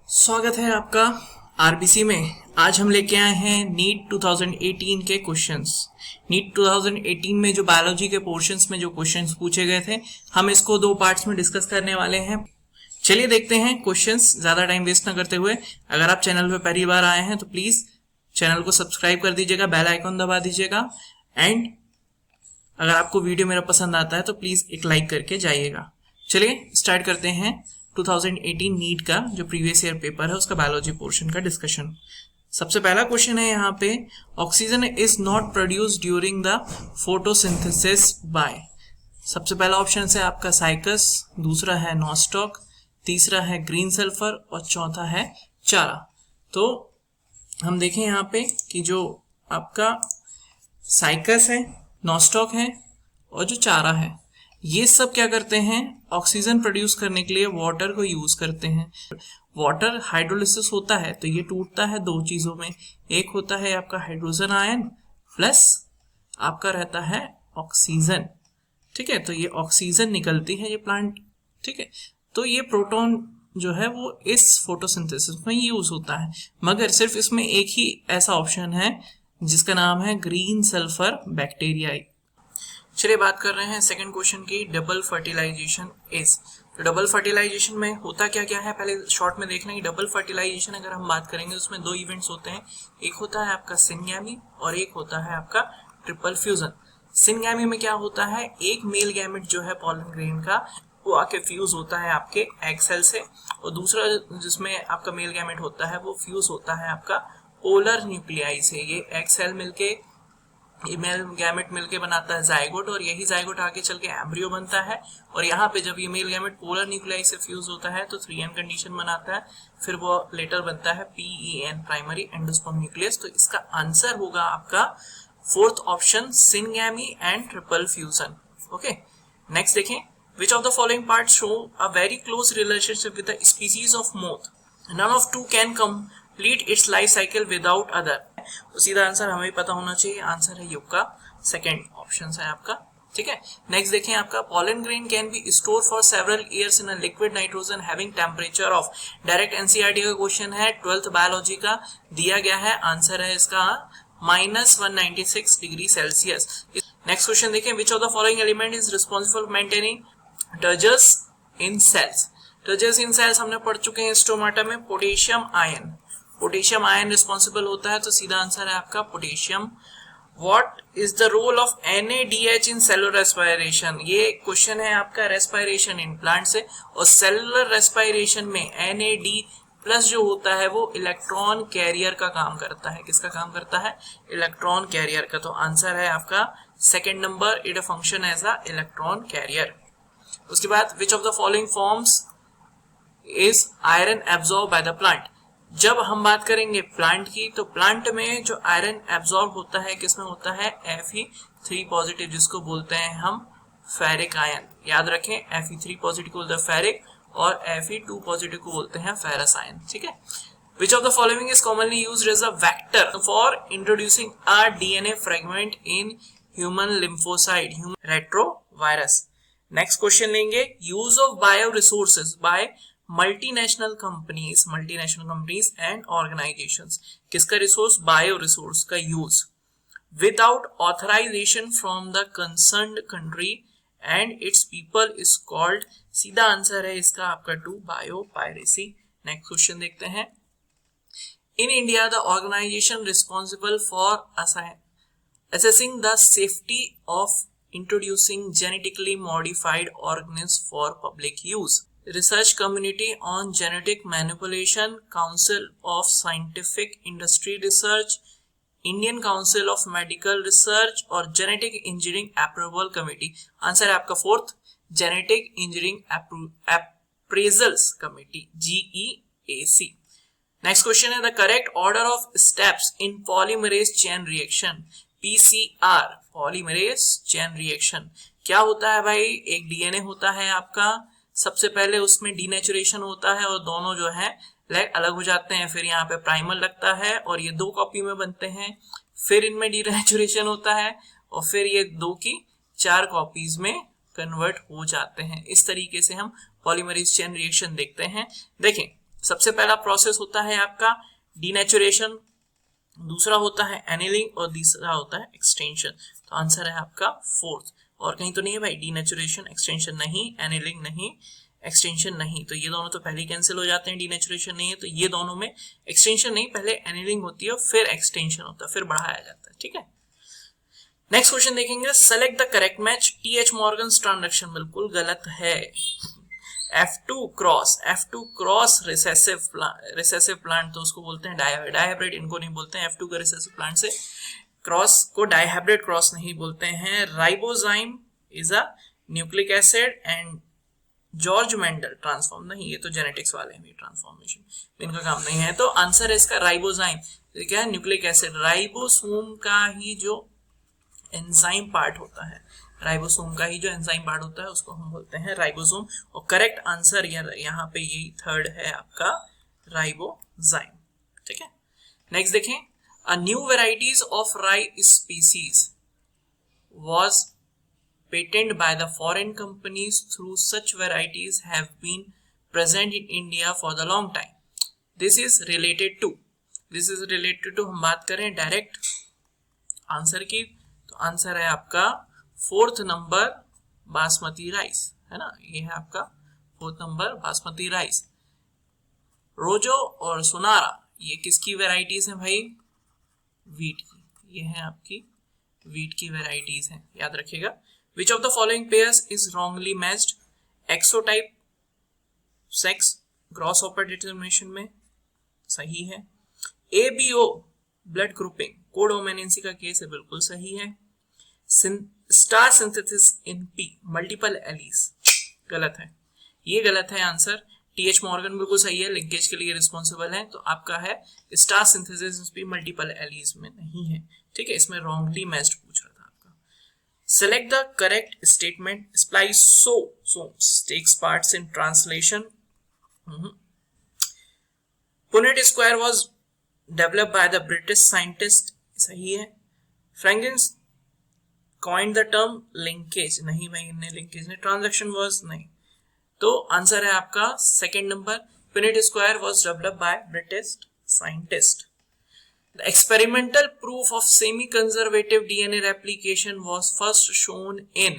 स्वागत है आपका आरबीसी में। आज हम लेके आए हैं नीट 2018 के क्वेश्चंस। नीट 2018 में जो बायोलॉजी के पोर्शंस में जो क्वेश्चंस पूछे गए थे, हम इसको दो पार्ट्स में डिस्कस करने वाले हैं। चलिए देखते हैं क्वेश्चंस, ज्यादा टाइम वेस्ट ना करते हुए। अगर आप चैनल पे पहली बार आए हैं तो प्लीज चैनल को सब्सक्राइब कर दीजिएगा, बेल आइकॉन दबा दीजिएगा एंड अगर आपको वीडियो मेरा पसंद आता है तो प्लीज एक लाइक करके जाइएगा। चलिए स्टार्ट करते हैं 2018 नीट का जो प्रीवियस ईयर पेपर है उसका बायोलॉजी पोर्शन का डिस्कशन। सबसे पहला क्वेश्चन है यहाँ पे, oxygen is not produce during the photosynthesis by. सबसे पहला ऑप्शन है आपका साइकस, दूसरा है नॉस्टॉक, तीसरा है ग्रीन सल्फर और चौथा है चारा। तो हम देखें यहाँ पे कि जो आपका साइकस है, नॉस्टॉक है और जो चारा है, ये सब क्या करते हैं, ऑक्सीजन प्रोड्यूस करने के लिए वाटर को यूज करते हैं। वाटर हाइड्रोलिसिस होता है तो ये टूटता है दो चीजों में, एक होता है आपका हाइड्रोजन आयन प्लस आपका रहता है ऑक्सीजन। ठीक है, तो ये ऑक्सीजन निकलती है ये प्लांट। ठीक है, तो ये प्रोटॉन जो है वो इस फोटोसिंथेसिस में यूज होता है, मगर सिर्फ इसमें एक ही ऐसा ऑप्शन है जिसका नाम है ग्रीन सल्फर बैक्टीरियाई। चलिए बात कर रहे हैं सेकंड क्वेश्चन की, डबल फर्टिलाइजेशन इज। तो डबल फर्टिलाइजेशन में होता क्या क्या है, पहले शॉर्ट में देख लेंगे। डबल फर्टिलाइजेशन अगर हम बात करेंगे उसमें दो इवेंट्स होते हैं, एक होता है आपका सिनगैमी और एक होता है आपका ट्रिपल फ्यूजन। सिनगैमी में क्या होता है, एक मेल गैमेट जो है पॉलन ग्रेन का वो आके फ्यूज होता है आपके एग सेल से, और दूसरा जिसमें आपका मेल गैमेट होता है वो फ्यूज होता है आपका पोलर न्यूक्लियाई से। ये एग सेल मिलके मेल गैमेट मिलके बनाता है जाइगोट, और यही जाइगोट आगे चल के एम्ब्रियो बनता है। और यहाँ पे जब ये मेल गैमेट पोलर न्यूक्लियाई से फ्यूज होता है तो 3n कंडीशन बनाता है, फिर वो लेटर बनता है PEN प्राइमरी एंडोस्पर्म न्यूक्लियस। तो इसका आंसर होगा आपका fourth option, syngamy and triple fusion. Okay, next देखें, which of the following part show a very close relationship with the species of moth, none of two can complete its life cycle without other. तो सीधा answer हमें पता होना चाहिए, answer है युग का सेकंड ऑप्शन है आपका। ठीक है, नेक्स्ट देखें आपका, pollen grain can be store for several years in a liquid nitrogen having temperature of. Direct NCERT का क्वेश्चन है, 12th बायोलॉजी का दिया गया है, आंसर है इसका -196 डिग्री सेल्सियस। नेक्स्ट क्वेश्चन देखें, which of the following element is responsible for maintaining turgor in cells. Turgor in cells हमने पढ़ चुके हैं स्टोमाटा में, potassium ion. Potassium ion responsible होता है, तो सीधा आंसर है आपका potassium. What is the role of NADH in cellular respiration. ये क्वेश्चन है आपका रेस्पिरेशन इन प्लांट से, और सेलुलर रेस्पिरेशन में NAD प्लस जो होता है वो इलेक्ट्रॉन कैरियर का काम करता है। किसका काम करता है, इलेक्ट्रॉन कैरियर का। तो आंसर है आपका second number, it function as a electron carrier. उसके बाद which of the following forms is iron absorb by the plant. जब हम बात करेंगे प्लांट की, तो प्लांट में जो आयरन एब्सॉर्ब होता है किसमें होता है, Fe3 पॉजिटिव, जिसको बोलते हैं हम फेरिक आयन। याद रखें, Fe3 पॉजिटिव को बोलते हैं फेरिक और Fe2 पॉजिटिव को बोलते हैं फेरस आयन। ठीक है, which of the following is commonly used as a vector for introducing a DNA fragment in human lymphocyte, human retrovirus. Next question लेंगे, use of bio resources by multinational companies and organisations. किसका resource, bio resource का use without authorisation from the concerned country and its people is called. सीधा answer है इसका आपका 2, bio piracy. Next question देखते हैं, in India the organisation responsible for assessing the safety of introducing genetically modified organisms for public use, research community on genetic manipulation, council of scientific industry research, Indian Council of Medical Research और genetic engineering approval committee। Answer है आपका fourth, genetic engineering appraisals committee, GEAC। Next question है, the correct order of steps in polymerase chain reaction, PCR polymerase chain reaction. क्या होता है भाई, एक DNA होता है आपका, सबसे पहले उसमें डीनेचुरेशन होता है और दोनों जो है अलग हो जाते हैं, फिर यहाँ पे प्राइमर लगता है और ये 2 कॉपी में बनते हैं, फिर इनमें डीनेचुरेशन होता है और फिर ये 2 की 4 कॉपीज में कन्वर्ट हो जाते हैं। इस तरीके से हम पॉलीमरेज चेन रिएक्शन देखते हैं। देखें सबसे पहला प्रोसेस होता है आपका डीनेचुरेशन, दूसरा होता है एनिलिंग और तीसरा होता है एक्सटेंशन। तो आंसर है आपका फोर्थ। और कहीं तो नहीं है भाई, डीनेचुरेशन एक्सटेंशन नहीं, एनिलिंग नहीं, एक्सटेंशन नहीं, तो ये दोनों तो पहले ही कैंसिल हो जाते हैं, डीनेचुरेशन नहीं है तो ये दोनों में एक्सटेंशन नहीं, पहले एनिलिंग होती है फिर एक्सटेंशन होता है, फिर बढ़ाया जाता है। ठीक है, नेक्स्ट क्वेश्चन देखेंगे, select the correct match. TH Morgan's transaction बिल्कुल गलत है। F2 क्रॉस रिसेसिव प्लांट तो उसको बोलते हैं डायहाइब्रिड, इनको नहीं बोलते हैं। F2 का रिसेसिव प्लांट से क्रॉस को डायहाइब्रिड क्रॉस नहीं बोलते हैं। Ribozyme is a nucleic acid and George Mendel transform नहीं, ये तो जेनेटिक्स वाले हैं, ट्रांसफॉर्मेशन इनका काम नहीं है। तो आंसर है इसका राइबोजाइम, क्या है, न्यूक्लिक एसिड। राइबोसोम का ही जो एंजाइम पार्ट होता है, राइबोसोम का ही जो एंजाइम पार्ट होता है उसको हम बोलते हैं राइबोसोम। और करेक्ट आंसर यहाँ पे यही थर्ड है आपका, राइबोजाइम। ठीक है, नेक्स्ट देखें, अ न्यू वेराइटीज ऑफ राई species was patented by the foreign companies through such varieties have been present in India for the long time. This is related to हम बात करें डायरेक्ट आंसर की, तो answer है आपका fourth number basmati rice, है ना, ये है आपका फोर्थ नंबर बासमती राइस। रोजो और सुनारा ये किसकी वेराइटीज हैं भाई, वीट की, ये है आपकी वीट की वेराइटीज हैं, याद रखिएगा। Which of the following pairs is wrongly matched? XO type sex grasshopper determination में सही है। ABO ब्लड ग्रुपिंग कोडोमिनेंसी का केस है, बिल्कुल सही है। Star synthesis in P multiple allies गलत है, ये गलत है आंसर। TH मॉर्गन बिल्कुल सही है, लिंकेज के लिए रिस्पॉन्सिबल है, तो आपका है star synthesis in P multiple allies में नहीं है। ठीक है, इसमें रॉन्गली मैच्ड पूछ रहा था। Select the correct statement. Spliceosomes takes parts in translation. Punnett square was developed by the British scientist. सही है। Franklin coined the term linkage. नहीं भाई, इनने linkage ने, transaction was नहीं, तो आंसर है आपका second number, Punnett square was developed by British scientist. The experimental proof of semi-conservative DNA replication was first shown in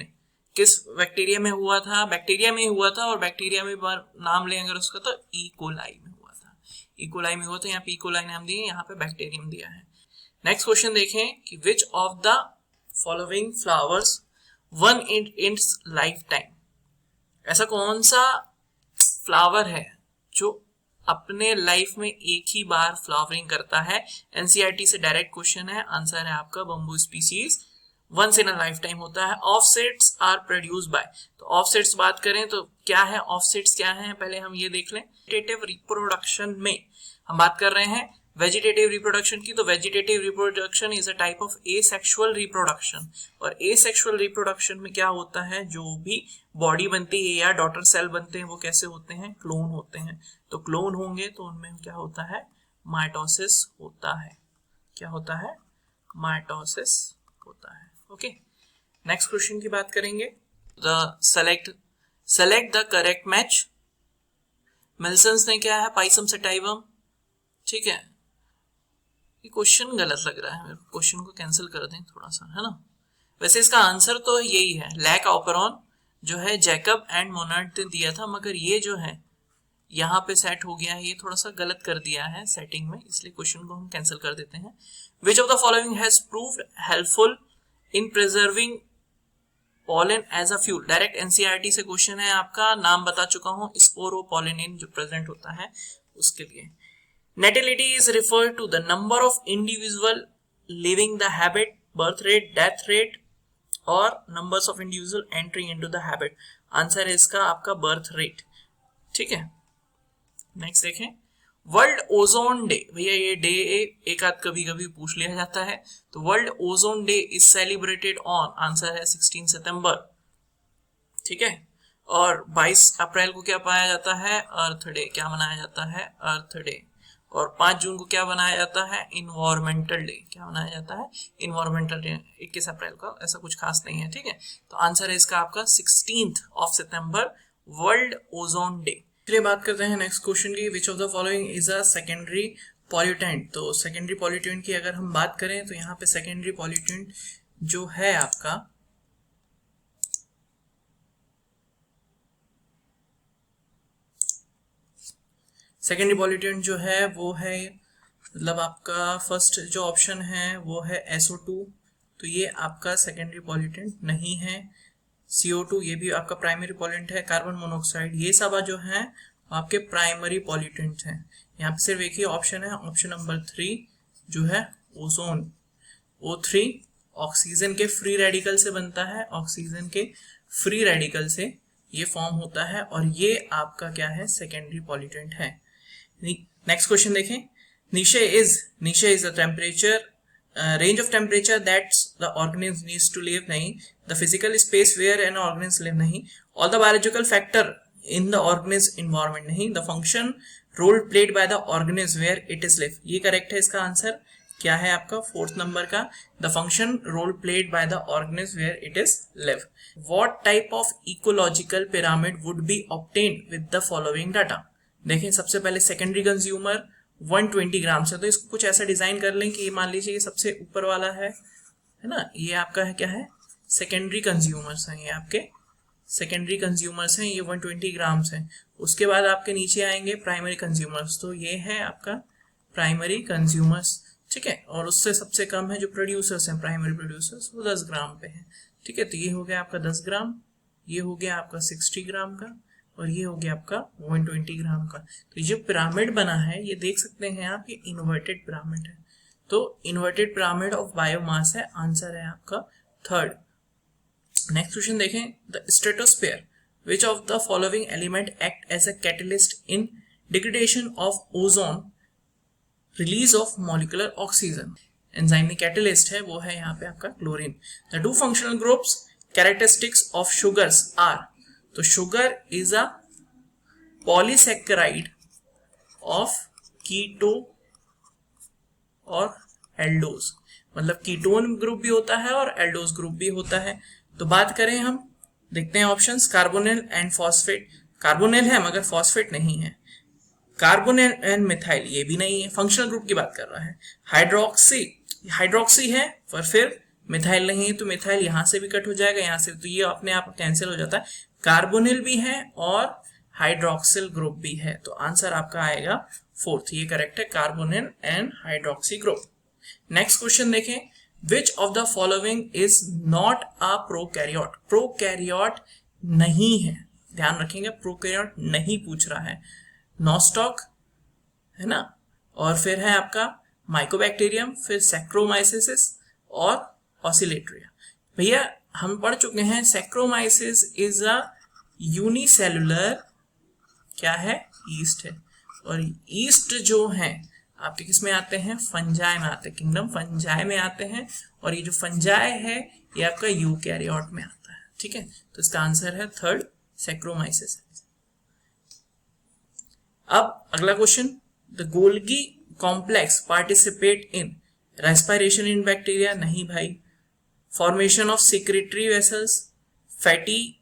किस बैक्टीरिया में हुआ था, बैक्टीरिया में हुआ था, और बैक्टीरिया में नाम लें अगर उसका तो ई कोलाई में हुआ था, ई कोलाई में हुआ था, यहाँ पे ई कोलाई नाम दिए, यहाँ पे बैक्टीरियम दिया है। नेक्स्ट क्वेश्चन देखें कि विच of the following flowers one in its life time, ऐसा कौन सा फ्लावर है जो अपने लाइफ में एक ही बार फ्लावरिंग करता है। एनसीईआरटी से डायरेक्ट क्वेश्चन है, आंसर है आपका bamboo species once in a lifetime होता है। ऑफसेट्स आर प्रोड्यूस्ड बाय, तो ऑफसेट्स बात करें तो क्या है, ऑफसेट्स क्या है, पहले हम ये देख लें। वेजिटेटिव रिप्रोडक्शन में हम बात कर रहे हैं वेजिटेटिव रिप्रोडक्शन की, तो vegetative reproduction is a type of asexual reproduction, और एसेक्सुअल रिप्रोडक्शन में क्या होता है, जो भी बॉडी बनती है या डॉटर सेल बनते हैं वो कैसे होते हैं, क्लोन होते हैं। तो क्लोन होंगे तो उनमें क्या होता है, माइटोसिस होता है, क्या होता है, माइटोसिस होता है। ओके, नेक्स्ट क्वेश्चन की बात करेंगे, सेलेक्ट द करेक्ट मैच। मिल्सन्स ने क्या है, पाइसम सेटाइवम, ठीक है, ये क्वेश्चन गलत लग रहा है मेरे को, क्वेश्चन को कैंसिल कर दें थोड़ा सा, है ना। वैसे इसका आंसर तो यही है, लैक ऑपरॉन जो है जैकब एंड मोनार्ड ने दिया था, मगर ये जो है यहाँ पे सेट हो गया है, ये थोड़ा सा गलत कर दिया है सेटिंग में, इसलिए क्वेश्चन को हम कैंसिल कर देते हैं। Which of the following has proved helpful in preserving pollen as a fuel, direct NCERT से क्वेश्चन है आपका, नाम बता चुका हूं, स्पोरोपोलिनिन जो प्रेजेंट होता है उसके लिए। Natality is referred to the number of individual living the habit, birth rate, death rate, और numbers of individual entering into the habit। Answer है इसका आपका बर्थ रेट। ठीक है, नेक्स्ट देखें, वर्ल्ड ओजोन डे, भैया ये डे एक आध कभी कभी पूछ लिया जाता है, तो world ozone day is celebrated on, answer है 16 सितंबर। ठीक है, और 22 अप्रैल को क्या पाया जाता है, अर्थ डे, क्या मनाया जाता है, अर्थ डे। और 5 जून को क्या बनाया जाता है, इन्वायरमेंटल डे, क्या बनाया जाता है, इन्वायरमेंटल डे। 21 अप्रैल का ऐसा कुछ खास नहीं है। ठीक है, तो आंसर है इसका आपका 16 सितंबर, वर्ल्ड ओजोन डे। चलिए बात करते हैं नेक्स्ट क्वेश्चन की। विच of the following is a secondary pollutant. तो सेकेंडरी पॉल्यूटेंट की अगर हम बात करें तो यहाँ पे सेकेंडरी पॉल्यूटेंट जो है आपका सेकेंडरी पॉल्यूटेंट जो है वो है, मतलब आपका फर्स्ट जो ऑप्शन है वो है SO2, तो ये आपका सेकेंडरी पॉल्यूटेंट नहीं है। CO2 ये भी आपका प्राइमरी पॉल्यूटेंट है। कार्बन मोनोऑक्साइड ये सब जो है आपके प्राइमरी पॉल्यूटेंट हैं। यहाँ पे सिर्फ एक ही ऑप्शन है, ऑप्शन नंबर 3 जो है ओजोन। O3 ऑक्सीजन के फ्री रेडिकल से बनता है, ऑक्सीजन के फ्री रेडिकल से ये फॉर्म होता है और ये आपका क्या है, सेकेंडरी पॉल्यूटेंट है। नेक्स्ट क्वेश्चन देखें। नीचे is the temperature range of temperature that the organism needs to live नहीं, the physical space where an organism live नहीं, all the biological factor in the organism environment नहीं, the function role played by the organism where it is live। ये correct है। इसका answer क्या है आपका 4th number का, the function role played by the organism where it is live। what type of ecological pyramid would be obtained with the following data। देखें सबसे पहले सेकेंडरी कंज्यूमर 120 ग्राम से, तो इसको कुछ ऐसा डिजाइन कर लें कि ये मान लीजिए ये सबसे ऊपर वाला है ना, ये आपका है क्या है, सेकेंडरी कंज्यूमर्स हैं, ये आपके सेकेंडरी कंज्यूमर्स हैं, ये 120 ग्राम्स हैं। उसके बाद आपके नीचे आएंगे प्राइमरी कंज्यूमर्स, तो ये है आपका प्राइमरी कंज्यूमर्स, ठीक है। और उससे सबसे कम है जो प्रोड्यूसर्स हैं, प्राइमरी प्रोड्यूसर्स, वो 10 ग्राम पे है, ठीक है। तो ये हो गया आपका 10 ग्राम, ये हो गया आपका 60 ग्राम का, और ये हो गया आपका 120 ग्राम का। तो जो पिरामिड बना है ये देख सकते हैं आप, ये इन्वर्टेड पिरामिड है। तो इन्वर्टेड पिरामिड ऑफ बायोमास है, आंसर है आपका 3rd। नेक्स्ट क्वेश्चन देखें। The stratosphere which of the following element act as a catalyst in degradation of ozone, release of molecular oxygen. Enzyme catalyst है वो है यहाँ पे आपका chlorine. The 2 functional groups characteristics of sugars are. तो sugar is a polysaccharide of keto और aldose, मतलब ketone group भी होता है और एल्डोज ग्रुप भी होता है। तो बात करें हम, देखते हैं options. Carbonyl and phosphate, carbonyl है मगर फॉस्फेट नहीं है। कार्बोनिल एंड मिथाइल ये भी नहीं है, फंक्शनल ग्रुप की बात कर रहा है। हाइड्रोक्सी है पर फिर मिथाइल नहीं है, तो मिथाइल यहां से भी कट हो जाएगा, यहां से, तो ये अपने आप कैंसिल हो जाता है। कार्बोनिल भी है और हाइड्रोक्सिल ग्रुप भी है, तो आंसर आपका आएगा 4th, ये करेक्ट है, carbonyl and hydroxy group. Next question देखें। Which of the following is not a prokaryote. Prokaryote नहीं है, ध्यान रखेंगे, प्रोकैरियोट नहीं पूछ रहा है। नॉस्टॉक है ना, और फिर है आपका माइकोबैक्टीरियम, फिर सैक्रोमाइसिस और ऑसिलेटरिया। भैया हम पढ़ चुके हैं सैक्रोमाइसिस इज अ यूनिसेलुलर क्या है, ईस्ट है, और ईस्ट जो है आपके किस में आते हैं, फंजाई में आते हैं, किंगडम फंजाई में आते हैं, और ये जो फंजाई है ये आपका यूकैरियोट में आता है, ठीक है। तो इसका आंसर है 3rd, सैक्रोमाइसिस। अब अगला question. The Golgi complex participate in respiration in bacteria, नहीं भाई। Formation of secretary vessels, fatty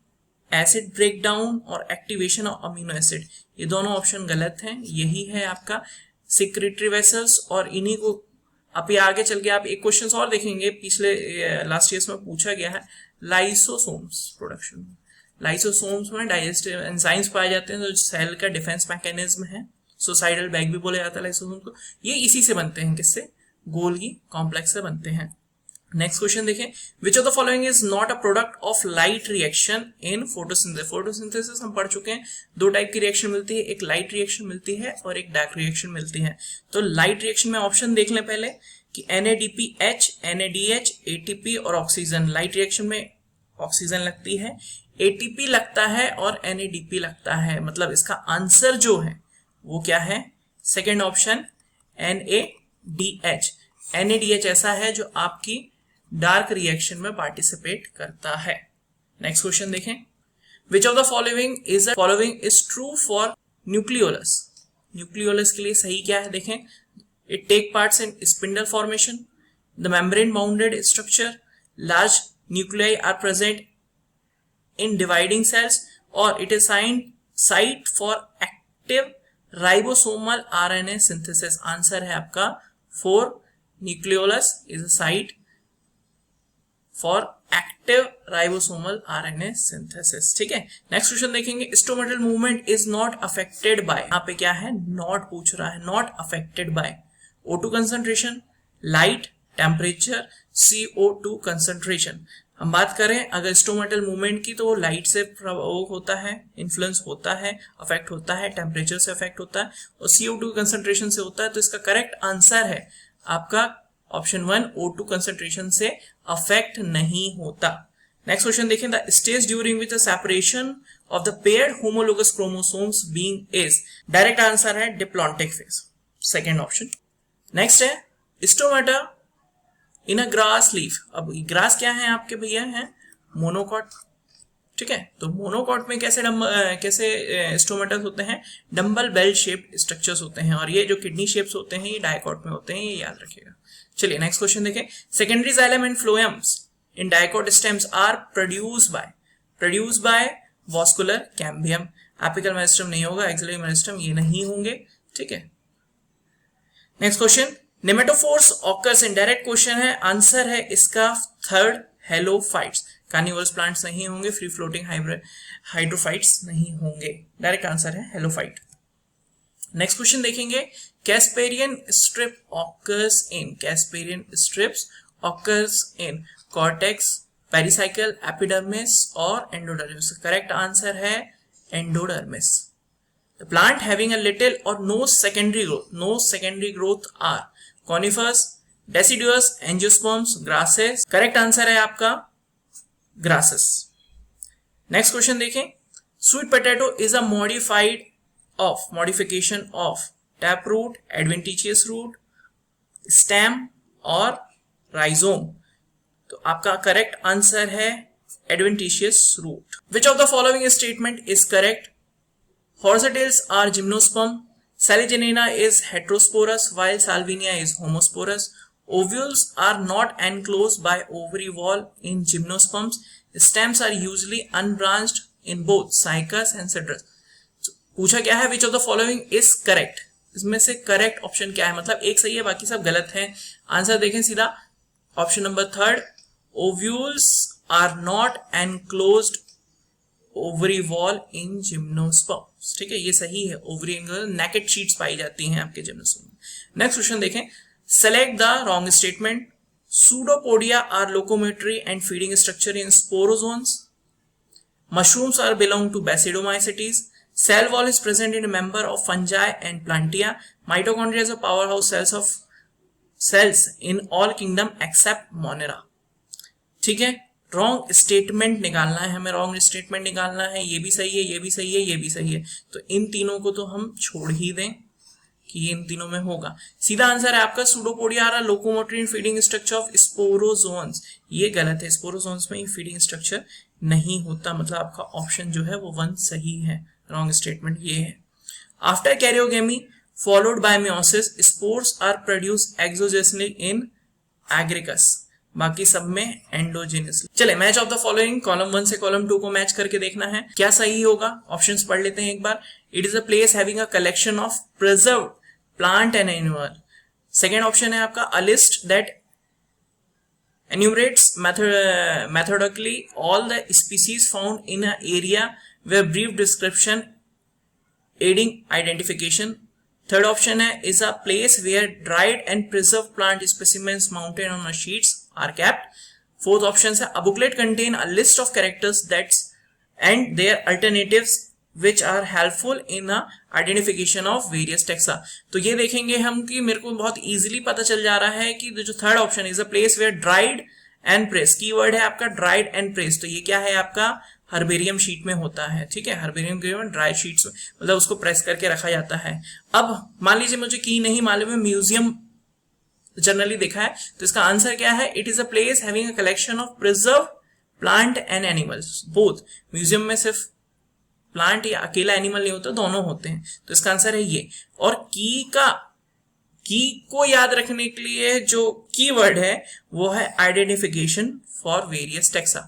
acid breakdown और एक्टिवेशन ऑफ अमीनो एसिड, ये दोनों ऑप्शन गलत हैं। यही है आपका सेक्रेटरी वेसल्स, और इन्हीं को आप ये आगे चल के आप एक क्वेश्चन और देखेंगे, पिछले लास्ट ईयर्स में पूछा गया है, लाइसोसोम्स प्रोडक्शन। लाइसोसोम्स में डाइजेस्टिव एंजाइम्स पाए जाते हैं, जो सेल का डिफेंस मैकेनिज्म है, सुसाइडल बैग भी बोला जाता है लाइसोसोम को, ये इसी से बनते हैं, किससे, गोल्गी कॉम्प्लेक्स से बनते हैं। नेक्स्ट क्वेश्चन देखें। Which of the following is not a product of light reaction in photosynthesis. Photosynthesis हम पढ़ चुके हैं, 2 टाइप की रिएक्शन मिलती है, एक लाइट रिएक्शन मिलती है और एक डार्क रिएक्शन मिलती है। तो लाइट रिएक्शन में ऑप्शन देख लें पहले कि NADPH, NADH, ATP और ऑक्सीजन। लाइट रिएक्शन में ऑक्सीजन लगती है, ATP लगता है और NADP लगता है, मतलब इसका आंसर जो है वो क्या है, सेकेंड ऑप्शन NADH। NADH ऐसा है जो आपकी डार्क रिएक्शन में पार्टिसिपेट करता है। नेक्स्ट क्वेश्चन देखें। Which of the following is true for nucleolus. Nucleolus के लिए सही क्या है, देखें। It take parts in spindle formation, the membrane bounded structure, large nuclei are present in dividing cells, और it is site for active ribosomal RNA synthesis? Answer है आपका 4, nucleolus is a site for active ribosomal RNA synthesis. ठीक है, next question देखेंगे, stomatal movement is not affected by, यहाँ पे क्या है, नॉट पूछ रहा है, not affected bye O2 concentration, light, temperature, CO2 concentration. हम बात करें अगर स्टोमेटल मूवमेंट की तो वो लाइट से होता है, इन्फ्लुएंस होता है, अफेक्ट होता है, टेम्परेचर से अफेक्ट होता है और CO2 कंसंट्रेशन से होता है। तो इसका करेक्ट आंसर है आपका ऑप्शन 1, O2 कंसंट्रेशन से अफेक्ट नहीं होता। नेक्स्ट क्वेश्चन देखें, the stage during which the separation of the paired homologous chromosomes being is, direct answer है diplontic phase, second option. Next है stomata in a grass leaf. अब grass क्या है आपके भैया, है मोनोकॉट। ठीक है, तो मोनोकॉट में कैसे स्टोमेटा होते हैं, डम्बल बेल शेप्ड स्ट्रक्चर्स होते हैं और ये जो किडनी शेप्स होते हैं ये डायकॉट में होते हैं, ये याद रखिएगा। चलिए नेक्स्ट क्वेश्चन देखें, secondary xylem and phloems in dicot stems are produce by vascular cambium. Apical meristem नहीं होगा, एक्सिलरी मेरिस्टम ये नहीं होंगे। ठीक है, next question, nematophores occurs in, direct question है, आंसर है इसका थर्ड, हेलोफाइट्स। कार्निवोरस प्लांट्स नहीं होंगे, फ्री फ्लोटिंग हाइड्रोफाइट्स नहीं होंगे, डायरेक्ट आंसर है हेलोफाइट। नेक्स्ट क्वेश्चन देखेंगे, Casparian strip occurs in cortex, pericycle, epidermis और एंडोडर्मिस। करेक्ट आंसर है endodermis. The plant having a little or no secondary growth are conifers, deciduous, angiosperms, grasses. Correct answer है आपका grasses. Next question देखें, sweet potato is a modification of taproot, adventitious root, stem और rhizome. तो आपका correct answer है adventitious root. Which of the following statement is correct? Horsetails are gymnosperm. Saligenina is heterosporous while Salvinia is homosporous. Ovules are not enclosed by ovary wall in gymnosperms. Stems are usually unbranched in both Cycas and Citrus. पूछा क्या है, which of the following is correct? इसमें से correct option क्या है, मतलब एक सही है बाकी सब गलत है। आंसर देखें सीधा, option number third, ovules are not enclosed ovary wall in gymnosperms. ठीक है, ये सही है, ओवरी नेकेड शीट्स पाई जाती हैं आपके जिम्नोस्पर्म में। नेक्स्ट क्वेश्चन देखें, select the wrong statement. Pseudopodia are locomotory and feeding structure in sporozoans. Mushrooms are belong to Basidiomycetes. Cell wall is present in a member of fungi and Plantae. Mitochondria is a powerhouse cells in all kingdom except Monera. ठीक है, wrong statement निकालना है हमें, wrong statement निकालना है, ये भी सही है, ये भी सही है, ये भी सही है, तो इन तीनों को तो हम छोड़ ही दें कि ये इन तीनों में होगा। सीधा आंसर है आपका pseudopodia are locomotory in feeding structure of sporozoans. ये गलत है, स्पोरोजोन्स में फीडिंग स्ट्रक्चर नहीं होता, मतलब आपका ऑप्शन जो है वो 1 सही है, रॉन्ग स्टेटमेंट ये है। After karyogamy followed by meiosis spores are produce exogenously in Agaricus, बाकी सब में एंडोजेनियसली। चले, match of the following, column 1 से कॉलम 2 को मैच करके देखना है क्या सही होगा। ऑप्शंस पढ़ लेते हैं एक बार। It is a place having a collection of preserved plant and animal. Second option है आपका a list that enumerates methodically all the species found in an area with brief description aiding identification. Third option is a place where dried and preserved plant specimens mounted on sheets are kept. Fourth option is a booklet contain a list of characters and their alternatives which are helpful in a identification of various taxa. तो ये देखेंगे हम कि मेरे को बहुत easily पता चल जा रहा है कि जो third option is a place where dried and press, keyword है आपका ड्राइड एंड प्रेस, तो ये क्या है आपका हर्बेरियम शीट में होता है। ठीक है, हर्बेरियम के ड्राइड शीट्स मतलब उसको प्रेस करके रखा जाता है। अब मान लीजिए मुझे की नहीं मालूम है, म्यूजियम जनरली देखा है, तो इसका आंसर क्या है, it is a place having a collection of preserve plant and animals both. Museum में सिर्फ प्लांट या अकेला एनिमल नहीं होता, दोनों होते हैं, तो इसका आंसर है ये। और की को याद रखने के लिए जो कीवर्ड है वो है आइडेंटिफिकेशन फॉर वेरियस टेक्सा,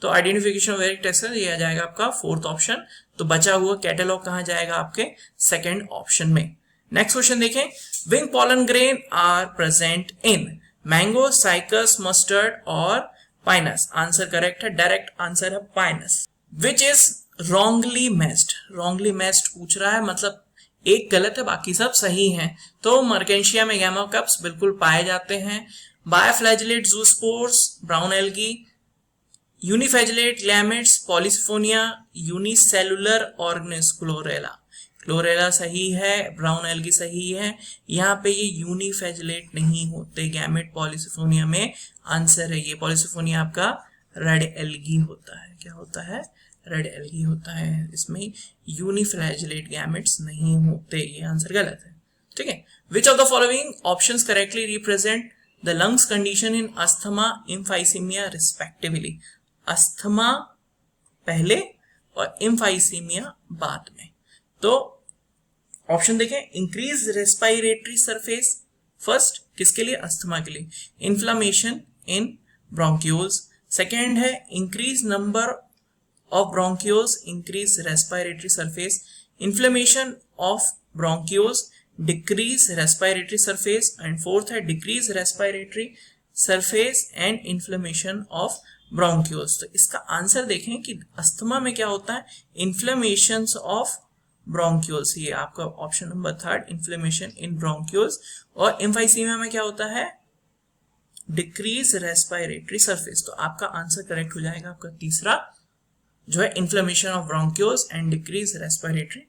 तो आइडेंटिफिकेशन ऑफ वेरियस टेक्सा ये आ जाएगा आपका फोर्थ ऑप्शन। तो बचा हुआ कैटलॉग कहाँ जाएगा? आपके सेकेंड ऑप्शन में। नेक्स्ट क्वेश्चन देखें, wing pollen grain are present in mango, cycas, mustard और पाइनस। आंसर करेक्ट है, डायरेक्ट आंसर है pinus. Which is wrongly matched, wrongly matched पूछ रहा है, मतलब एक गलत है बाकी सब सही हैं। तो मर्केंशिया में गैमा कप्स बिल्कुल पाए जाते हैं। Biflagellate zoospores, brown algae, uniflagellate gametes, Polysiphonia, unicellular organism, Chlorella. Chlorella सही है, ब्राउन एल्गी सही है। यहाँ पे ये यूनिफ्लैजिलेट नहीं होते गैमेट पॉलीसिफोनिया में। आंसर है ये पॉलीसिफोनिया आपका रेड एल्गी होता है। क्या होता है? रेड एल्गी होता है। इसमें यूनिफ्लैजिलेट गैमेट्स नहीं होते। ये आंसर गलत है। ठीक है। Which of the following options correctly represent the lungs condition in asthma, emphysema respectively. Asthma पहले और एम्फाइसीमिया बाद में। तो ऑप्शन देखें, इंक्रीज रेस्पिरेटरी सरफेस फर्स्ट, किसके लिए? अस्थमा के लिए। इन्फ्लामेशन इन ब्रोंक्यूल्स, सेकेंड है increase number of bronchioles, increase respiratory surface, inflammation of bronchioles, decrease respiratory surface, and fourth है decrease respiratory surface and inflammation of bronchioles. तो इसका answer देखें कि अस्थमा में क्या होता है? इन्फ्लेमेशन ऑफ ब्रोंक्यूल्स, ये आपका option number third, inflammation in bronchioles. और एम्फाइसीमिया में क्या होता है? Decrease respiratory surface. तो आपका आंसर करेक्ट हो जाएगा आपका तीसरा, जो है inflammation of bronchioles and decrease respiratory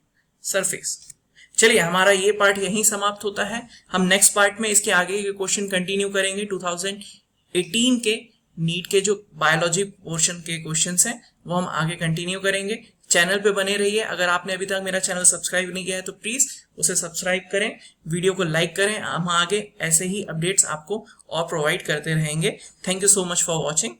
surface. चलिए, हमारा ये पार्ट यहीं समाप्त होता है। हम नेक्स्ट पार्ट में इसके आगे के क्वेश्चन कंटिन्यू करेंगे। 2018 के नीट के जो बायोलॉजी पोर्शन के क्वेश्चंस हैं वो हम आगे कंटिन्यू करेंगे। चैनल पे बने रहिए। अगर आपने अभी तक मेरा चैनल सब्सक्राइब नहीं किया है तो प्लीज उसे सब्सक्राइब करें, वीडियो को लाइक करें। हम आगे ऐसे ही अपडेट्स आपको और प्रोवाइड करते रहेंगे। Thank you so much for watching.